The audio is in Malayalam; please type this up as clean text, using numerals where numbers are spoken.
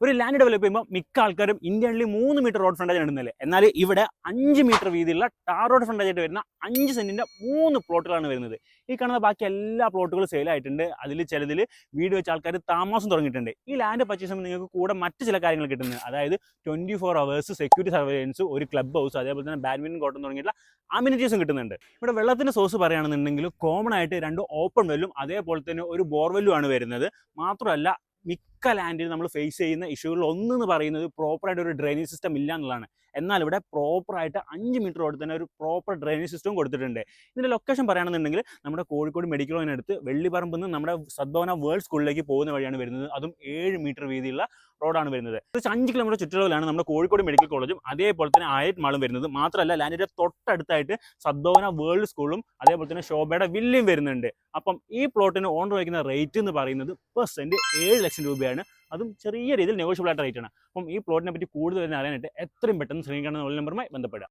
ഒരു ലാൻഡ് ഡെവലപ്പ് ചെയ്യുമ്പോൾ മിക്ക ആൾക്കാരും ഇന്ത്യയിൽ 3 മീറ്റർ റോഡ് ഫ്രണ്ടേജ് ഇടുന്നില്ലേ. എന്നാൽ ഇവിടെ 5 മീറ്റർ വീതിയുള്ള ടാർ റോഡ് ഫ്രണ്ടേജ് ആയിട്ട് വരുന്ന 5 സെന്റിന്റെ 3 പ്ലോട്ടുകളാണ് വരുന്നത്. ഈ കാണുന്ന ബാക്കി എല്ലാ പ്ലോട്ടുകളും സെയിൽ ആയിട്ടുണ്ട്. അതിൽ ചിലതിൽ വീട് വെച്ച ആൾക്കാർ താമസം തുടങ്ങിയിട്ടുണ്ട്. ഈ ലാൻഡ് പർച്ചേസ് ചെയ്യുമ്പോൾ നിങ്ങൾക്ക് കൂടെ മറ്റ് ചില കാര്യങ്ങൾ കിട്ടുന്നത്, അതായത് 24 hours സെക്യൂരിറ്റി സർവൈലൻസ്, ഒരു ക്ലബ് ഹൗസ്, അതേപോലെ തന്നെ ബാഡ്മിന്റൺ കോർട്ടും തുടങ്ങിയിട്ടുള്ള അമ്യൂണിറ്റീസും കിട്ടുന്നുണ്ട്. ഇവിടെ വെള്ളത്തിന്റെ സോഴ്സ് പറയുകയാണെന്നുണ്ടെങ്കിൽ കോമൺ ആയിട്ട് 2 ഓപ്പൺ വെല്ലും അതേപോലെ തന്നെ ഒരു ബോർവെല്ലും ആണ് വരുന്നത്. മാത്രമല്ല മിക്ക ലാൻഡിൽ നമ്മൾ ഫേസ് ചെയ്യുന്ന ഇഷ്യൂകളിൽ ഒന്നെന്ന് പറയുന്നത് പ്രോപ്പറായിട്ട് ഒരു ഡ്രെയിനേജ് സിസ്റ്റം ഇല്ല എന്നുള്ളതാണ്. എന്നാൽ ഇവിടെ പ്രോപ്പറായിട്ട് 5 മീറ്റർ റോഡിൽ തന്നെ ഒരു പ്രോപ്പർ ഡ്രെയിനേജ് സിസ്റ്റവും കൊടുത്തിട്ടുണ്ട്. ഇതിൻ്റെ ലൊക്കേഷൻ പറയുകയാണെന്നുണ്ടെങ്കിൽ നമ്മുടെ കോഴിക്കോട് മെഡിക്കൽ കോളേജിനടുത്ത് വെള്ളിപ്പറമ്പിൽ നിന്ന് നമ്മുടെ സദ്ഭവന വേൾഡ് സ്കൂളിലേക്ക് പോകുന്ന വഴിയാണ് വരുന്നത്. അതും 7 മീറ്റർ വീതിയുള്ള റോഡാണ് വരുന്നത്. 5 കിലോമീറ്റർ ചുറ്റളവിലാണ് നമ്മുടെ കോഴിക്കോട് മെഡിക്കൽ കോളേജും അതേപോലെ തന്നെ ആയറ്റ് മാളും വരുന്നത്. മാത്രമല്ല ലാൻഡിൻ്റെ തൊട്ടടുത്തായിട്ട് സദ്ഭവന വേൾഡ് സ്കൂളും അതേപോലെ തന്നെ ശോഭയുടെ വില്ലയും വരുന്നുണ്ട്. അപ്പം ഈ പ്ലോട്ടിന് ഓണർ വയ്ക്കുന്ന റേറ്റ് എന്ന് പറയുന്നത് പെർ സെന്റ് 7 ലക്ഷം രൂപയാണ്. അതും ചെറിയ രീതിയിൽ നെഗോഷ്യബിൾ ആയിട്ട് റേറ്റ് ആണ്. അപ്പം ഈ പ്ലോട്ടിനെ പറ്റി കൂടുതൽ അറിയാനായിട്ട് എത്രയും പെട്ടെന്ന് ശ്രീകണ്ഠൻ നമ്പറുമായി ബന്ധപ്പെടുക.